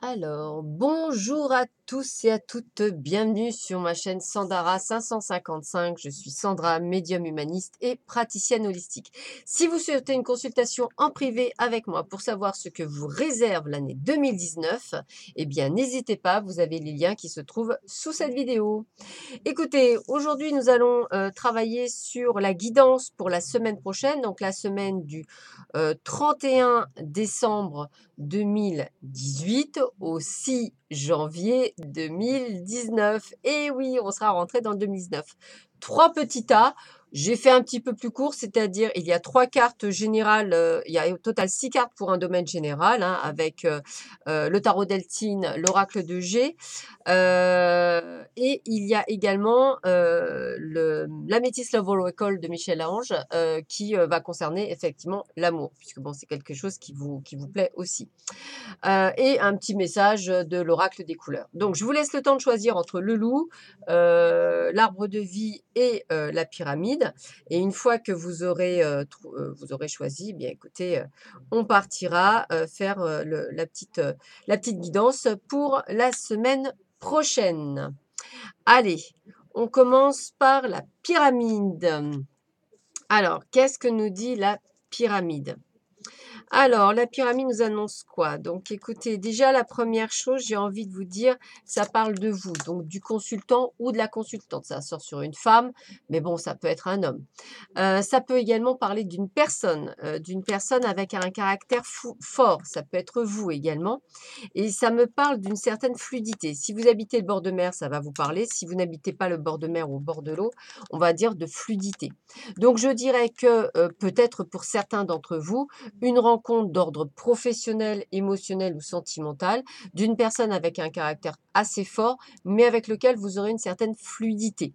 Alors, bonjour à tous et à toutes, bienvenue sur ma chaîne Sandara 555. Je suis Sandra, médium humaniste et praticienne holistique. Si vous souhaitez une consultation en privé avec moi pour savoir ce que vous réserve l'année 2019, eh bien n'hésitez pas, vous avez les liens qui se trouvent sous cette vidéo. Écoutez, aujourd'hui nous allons travailler sur la guidance pour la semaine prochaine, donc la semaine du 31 décembre 2018 au 6 janvier 2019. Et oui, on sera rentré dans le 2019. Trois petits tas. J'ai fait un petit peu plus court, c'est-à-dire il y a trois cartes générales, il y a au total 6 cartes pour un domaine général, hein, avec le tarot Deltine, l'oracle de G. Et il y a également l'Amethyst Love Oracle de Michel Ange qui va concerner effectivement l'amour, puisque bon, c'est quelque chose qui vous plaît aussi. Et un petit message de l'oracle des couleurs. Donc, je vous laisse le temps de choisir entre le loup, l'arbre de vie et la pyramide. Et une fois que vous aurez choisi, eh bien écoutez, on partira faire la petite guidance pour la semaine prochaine. Allez, on commence par la pyramide. Alors, qu'est-ce que nous dit la pyramide? Alors, la pyramide nous annonce quoi? Donc, écoutez, déjà, la première chose, j'ai envie de vous dire, ça parle de vous, donc du consultant ou de la consultante. Ça sort sur une femme, mais bon, ça peut être un homme. Ça peut également parler d'une personne avec un caractère fort. Ça peut être vous également. Et ça me parle d'une certaine fluidité. Si vous habitez le bord de mer, ça va vous parler. Si vous n'habitez pas le bord de mer ou au bord de l'eau, on va dire de fluidité. Donc, je dirais que peut-être pour certains d'entre vous, une rencontre d'ordre professionnel, émotionnel ou sentimental d'une personne avec un caractère assez fort, mais avec lequel vous aurez une certaine fluidité.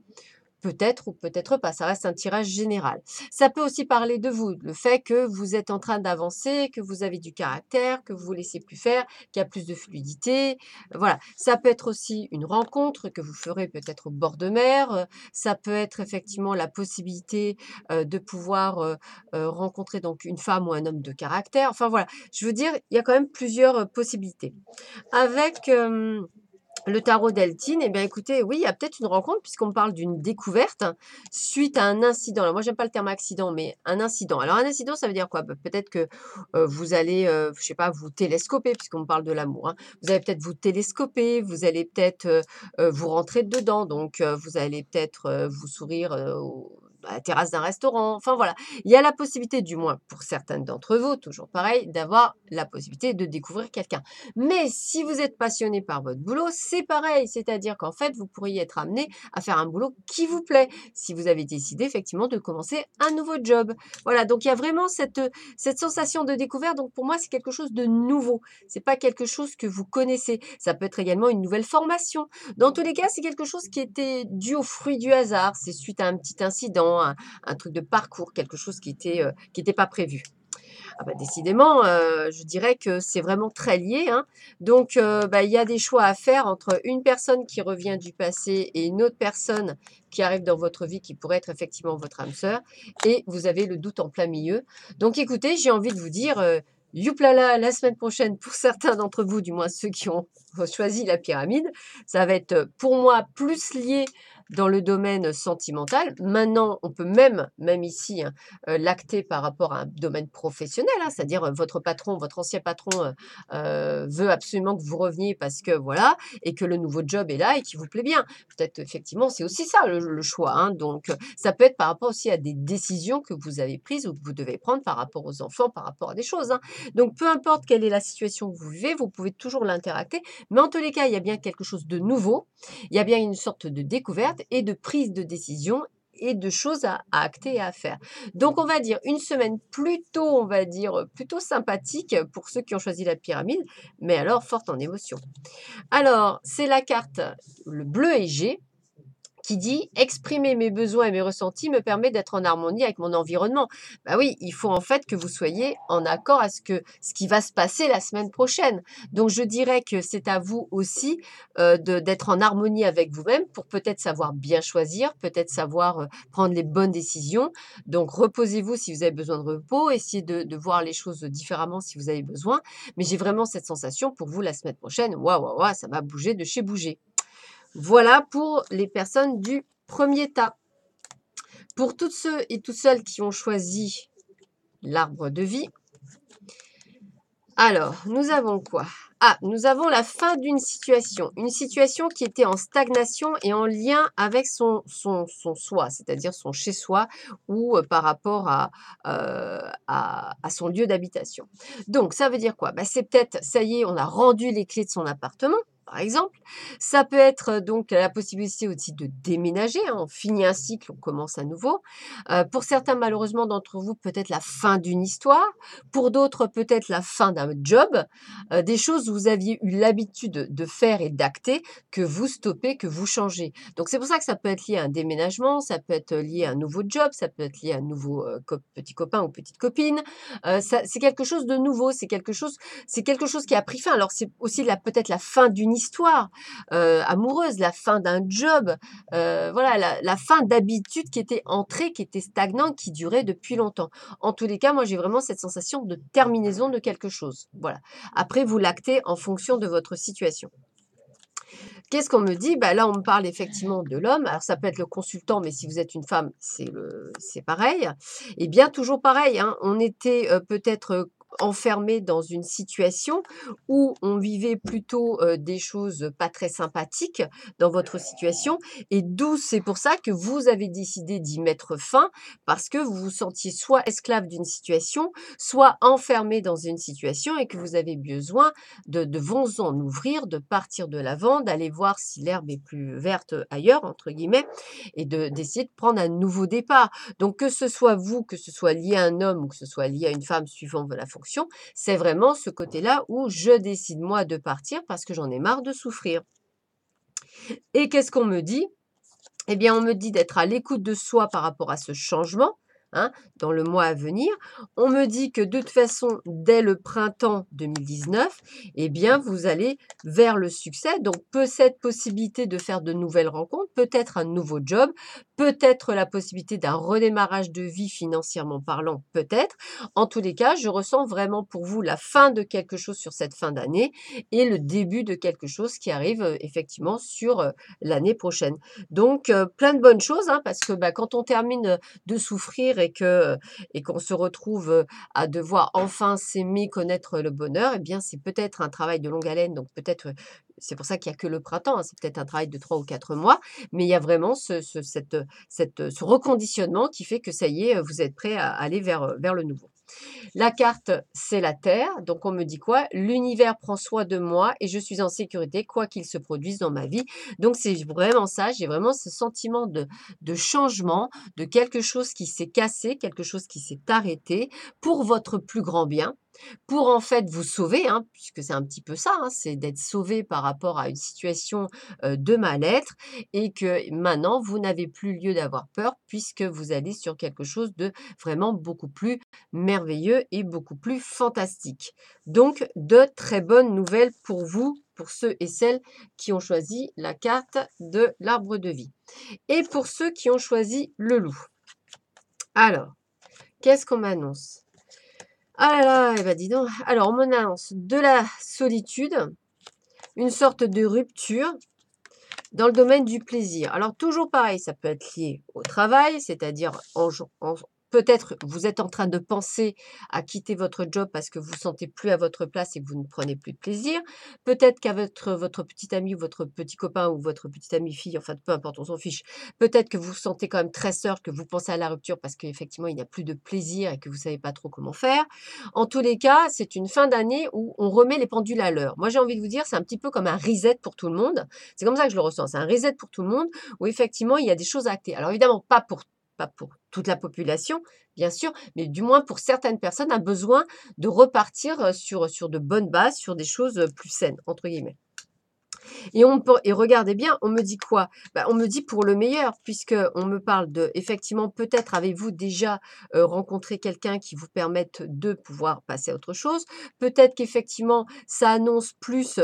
Peut-être ou peut-être pas, ça reste un tirage général. Ça peut aussi parler de vous, le fait que vous êtes en train d'avancer, que vous avez du caractère, que vous vous laissez plus faire, qu'il y a plus de fluidité. Voilà. Ça peut être aussi une rencontre que vous ferez peut-être au bord de mer. Ça peut être effectivement la possibilité de pouvoir rencontrer donc une femme ou un homme de caractère. Enfin voilà, je veux dire, il y a quand même plusieurs possibilités. Avec le tarot Deltine, eh bien écoutez, oui, il y a peut-être une rencontre puisqu'on parle d'une découverte suite à un incident. Alors moi, j'aime pas le terme accident, mais un incident. Alors un incident, ça veut dire quoi? Peut-être que vous allez, je sais pas, vous télescoper puisqu'on parle de l'amour, hein. Vous allez peut-être vous télescoper, vous allez peut-être vous rentrer dedans, donc vous allez peut-être vous sourire à la terrasse d'un restaurant. Enfin voilà, il y a la possibilité, du moins pour certaines d'entre vous, toujours pareil, d'avoir la possibilité de découvrir quelqu'un. Mais si vous êtes passionné par votre boulot, c'est pareil. C'est-à-dire qu'en fait, vous pourriez être amené à faire un boulot qui vous plaît, si vous avez décidé effectivement de commencer un nouveau job. Voilà, donc il y a vraiment cette sensation de découverte. Donc pour moi, c'est quelque chose de nouveau. C'est pas quelque chose que vous connaissez. Ça peut être également une nouvelle formation. Dans tous les cas, c'est quelque chose qui était dû au fruit du hasard. C'est suite à un petit incident, un truc de parcours, quelque chose qui était pas prévu. Ah bah, décidément, je dirais que c'est vraiment très lié, hein. Donc, bah, il y a des choix à faire entre une personne qui revient du passé et une autre personne qui arrive dans votre vie, qui pourrait être effectivement votre âme sœur, et vous avez le doute en plein milieu. Donc écoutez, j'ai envie de vous dire, youplala, la semaine prochaine, pour certains d'entre vous, du moins ceux qui ont choisi la pyramide, ça va être, pour moi, plus lié dans le domaine sentimental. Maintenant, on peut même ici, hein, l'acter par rapport à un domaine professionnel, hein, c'est-à-dire votre patron, votre ancien patron veut absolument que vous reveniez parce que voilà, et que le nouveau job est là et qui vous plaît bien. Peut-être effectivement, c'est aussi ça le choix, hein. Donc, ça peut être par rapport aussi à des décisions que vous avez prises ou que vous devez prendre par rapport aux enfants, par rapport à des choses, hein. Donc, peu importe quelle est la situation que vous vivez, vous pouvez toujours l'interacter. Mais en tous les cas, il y a bien quelque chose de nouveau. Il y a bien une sorte de découverte et de prise de décision et de choses à acter et à faire. Donc on va dire une semaine plutôt, on va dire, plutôt sympathique pour ceux qui ont choisi la pyramide, mais alors forte en émotions. Alors, c'est la carte, le bleu et G, qui dit: «Exprimer mes besoins et mes ressentis me permet d'être en harmonie avec mon environnement». Bah oui, il faut en fait que vous soyez en accord à ce qui va se passer la semaine prochaine. Donc je dirais que c'est à vous aussi, d'être en harmonie avec vous-même pour peut-être savoir bien choisir, peut-être savoir, prendre les bonnes décisions. Donc reposez-vous si vous avez besoin de repos, essayez de voir les choses différemment si vous avez besoin. Mais j'ai vraiment cette sensation pour vous la semaine prochaine, waouh, waouh, waouh, ça va bouger de chez bouger. Voilà pour les personnes du premier tas. Pour toutes ceux et toutes celles qui ont choisi l'arbre de vie, alors, nous avons quoi? Ah, nous avons la fin d'une situation. Une situation qui était en stagnation et en lien avec son soi, c'est-à-dire son chez-soi ou par rapport à son lieu d'habitation. Donc, ça veut dire quoi? Bah, c'est peut-être, ça y est, on a rendu les clés de son appartement, par exemple. Ça peut être donc la possibilité aussi de déménager, hein. On finit un cycle, on commence à nouveau. Pour certains, malheureusement, d'entre vous, peut-être la fin d'une histoire. Pour d'autres, peut-être la fin d'un job, des choses où vous aviez eu l'habitude de faire et d'acter, que vous stoppez, que vous changez. Donc c'est pour ça que ça peut être lié à un déménagement, ça peut être lié à un nouveau job, ça peut être lié à un nouveau, petit copain ou petite copine. Ça c'est quelque chose de nouveau, c'est quelque chose qui a pris fin. Alors c'est aussi la peut-être la fin d'une histoire, amoureuse, la fin d'un job, voilà la fin d'habitude qui était entrée, qui était stagnante, qui durait depuis longtemps. En tous les cas, moi, j'ai vraiment cette sensation de terminaison de quelque chose. Voilà. Après, vous l'actez en fonction de votre situation. Qu'est-ce qu'on me dit? Bah, là, on me parle effectivement de l'homme. Alors, ça peut être le consultant, mais si vous êtes une femme, c'est pareil. Et bien, toujours pareil, hein, on était peut-être enfermé dans une situation où on vivait plutôt des choses pas très sympathiques dans votre situation. Et d'où c'est pour ça que vous avez décidé d'y mettre fin, parce que vous vous sentiez soit esclave d'une situation, soit enfermé dans une situation et que vous avez besoin de vous en ouvrir, de partir de l'avant, d'aller voir si l'herbe est plus verte ailleurs, entre guillemets, et d'essayer de prendre un nouveau départ. Donc, que ce soit vous, que ce soit lié à un homme ou que ce soit lié à une femme, suivant la fonction, c'est vraiment ce côté-là où je décide, moi, de partir parce que j'en ai marre de souffrir. Et qu'est-ce qu'on me dit? Eh bien, on me dit d'être à l'écoute de soi par rapport à ce changement, hein, dans le mois à venir. On me dit que de toute façon, dès le printemps 2019, eh bien, vous allez vers le succès. Donc, peut cette possibilité de faire de nouvelles rencontres, peut-être un nouveau job, peut-être la possibilité d'un redémarrage de vie financièrement parlant, peut-être. En tous les cas, je ressens vraiment pour vous la fin de quelque chose sur cette fin d'année et le début de quelque chose qui arrive effectivement sur l'année prochaine. Donc, plein de bonnes choses, hein, parce que, bah, quand on termine, de souffrir et qu'on se retrouve, à devoir enfin s'aimer, connaître le bonheur, eh bien, c'est peut-être un travail de longue haleine, donc peut-être, c'est pour ça qu'il y a que le printemps, hein, c'est peut-être un travail de 3 ou 4 mois, mais il y a vraiment ce reconditionnement qui fait que ça y est, vous êtes prêt à aller vers le nouveau. La carte, c'est la Terre. Donc, on me dit quoi? L'univers prend soin de moi et je suis en sécurité, quoi qu'il se produise dans ma vie. Donc, c'est vraiment ça. J'ai vraiment ce sentiment de changement, de quelque chose qui s'est cassé, quelque chose qui s'est arrêté pour votre plus grand bien. Pour en fait vous sauver, hein, puisque c'est un petit peu ça, hein, c'est d'être sauvé par rapport à une situation de mal-être et que maintenant vous n'avez plus lieu d'avoir peur puisque vous allez sur quelque chose de vraiment beaucoup plus merveilleux et beaucoup plus fantastique. Donc, de très bonnes nouvelles pour vous, pour ceux et celles qui ont choisi la carte de l'arbre de vie. Et pour ceux qui ont choisi le loup. Alors, qu'est-ce qu'on m'annonce? Ah là là, eh ben dis donc. Alors, on m'annonce de la solitude, une sorte de rupture dans le domaine du plaisir. Alors, toujours pareil, ça peut être lié au travail, c'est-à-dire peut-être vous êtes en train de penser à quitter votre job parce que vous ne sentez plus à votre place et que vous ne prenez plus de plaisir. Peut-être qu'à votre petite amie ou votre petit copain ou votre petite amie fille, enfin peu importe, on s'en fiche. Peut-être que vous vous sentez quand même très seul, que vous pensez à la rupture parce qu'effectivement il n'y a plus de plaisir et que vous ne savez pas trop comment faire. En tous les cas, c'est une fin d'année où on remet les pendules à l'heure. Moi j'ai envie de vous dire, c'est un petit peu comme un reset pour tout le monde. C'est comme ça que je le ressens. C'est un reset pour tout le monde où effectivement il y a des choses à acter. Alors évidemment, pas pour toute la population, bien sûr, mais du moins pour certaines personnes, un besoin de repartir sur de bonnes bases, sur des choses plus saines, entre guillemets. Et regardez bien, on me dit quoi? Bah, on me dit pour le meilleur, puisque on me parle de effectivement, peut-être avez-vous déjà, rencontré quelqu'un qui vous permette de pouvoir passer à autre chose. Peut-être qu'effectivement, ça annonce plus,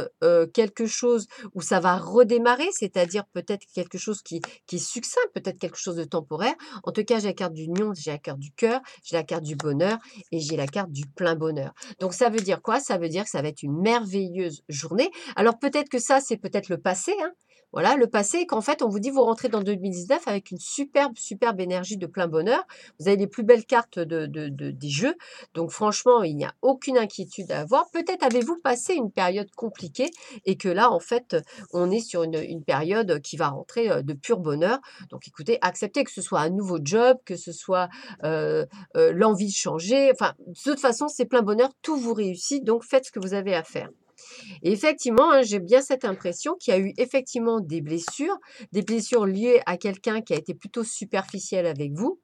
quelque chose où ça va redémarrer, c'est-à-dire peut-être quelque chose qui est succinct, peut-être quelque chose de temporaire. En tout cas, j'ai la carte d'union, j'ai la carte du cœur, j'ai la carte du bonheur et j'ai la carte du plein bonheur. Donc ça veut dire quoi? Ça veut dire que ça va être une merveilleuse journée. Alors peut-être que ça, c'est peut-être le passé, hein. Voilà, le passé, qu'en fait, on vous dit, vous rentrez dans 2019 avec une superbe, superbe énergie de plein bonheur. Vous avez les plus belles cartes des jeux. Donc franchement, il n'y a aucune inquiétude à avoir. Peut-être avez-vous passé une période compliquée et que là, en fait, on est sur une période qui va rentrer de pur bonheur. Donc écoutez, acceptez que ce soit un nouveau job, que ce soit l'envie de changer. Enfin, de toute façon, c'est plein bonheur, tout vous réussit. Donc faites ce que vous avez à faire. Et effectivement, hein, j'ai bien cette impression qu'il y a eu effectivement des blessures liées à quelqu'un qui a été plutôt superficiel avec vous.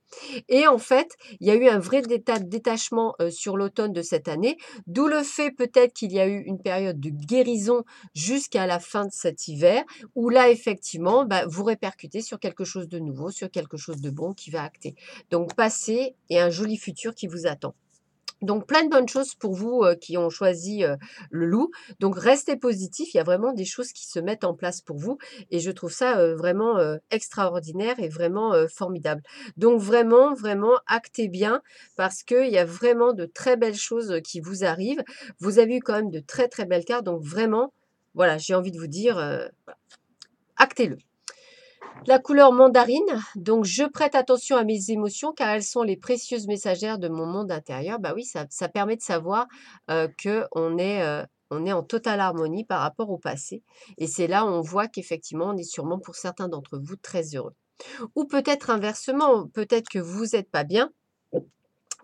Et en fait, il y a eu un vrai détachement sur l'automne de cette année, d'où le fait peut-être qu'il y a eu une période de guérison jusqu'à la fin de cet hiver, où là, effectivement, bah, vous répercutez sur quelque chose de nouveau, sur quelque chose de bon qui va acter. Donc, passé et un joli futur qui vous attend. Donc plein de bonnes choses pour vous, qui ont choisi, le loup. Donc restez positifs, il y a vraiment des choses qui se mettent en place pour vous et je trouve ça, vraiment, extraordinaire et vraiment, formidable. Donc vraiment, vraiment actez bien parce qu'il y a vraiment de très belles choses, qui vous arrivent. Vous avez eu quand même de très, très belles cartes donc vraiment, voilà, j'ai envie de vous dire, actez-le. La couleur mandarine, donc je prête attention à mes émotions car elles sont les précieuses messagères de mon monde intérieur. Bah oui, ça permet de savoir qu'on est en totale harmonie par rapport au passé. Et c'est là où on voit qu'effectivement, on est sûrement pour certains d'entre vous très heureux. Ou peut-être inversement, peut-être que vous n'êtes pas bien,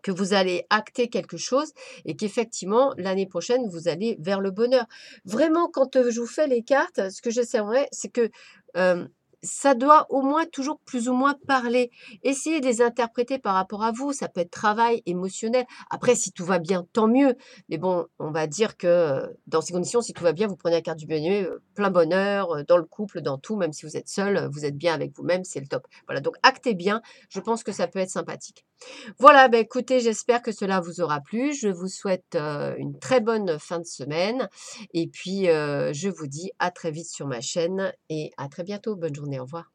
que vous allez acter quelque chose et qu'effectivement, l'année prochaine, vous allez vers le bonheur. Vraiment, quand je vous fais les cartes, ce que j'essaierai, c'est que euh, ça doit au moins toujours plus ou moins parler. Essayez de les interpréter par rapport à vous. Ça peut être travail, émotionnel. Après, si tout va bien, tant mieux. Mais bon, on va dire que dans ces conditions, si tout va bien, vous prenez la carte du bonheur, plein bonheur, dans le couple, dans tout, même si vous êtes seul, vous êtes bien avec vous-même, c'est le top. Voilà, donc actez bien. Je pense que ça peut être sympathique. Voilà, bah, écoutez, j'espère que cela vous aura plu. Je vous souhaite, une très bonne fin de semaine et puis, je vous dis à très vite sur ma chaîne et à très bientôt. Bonne journée, au revoir.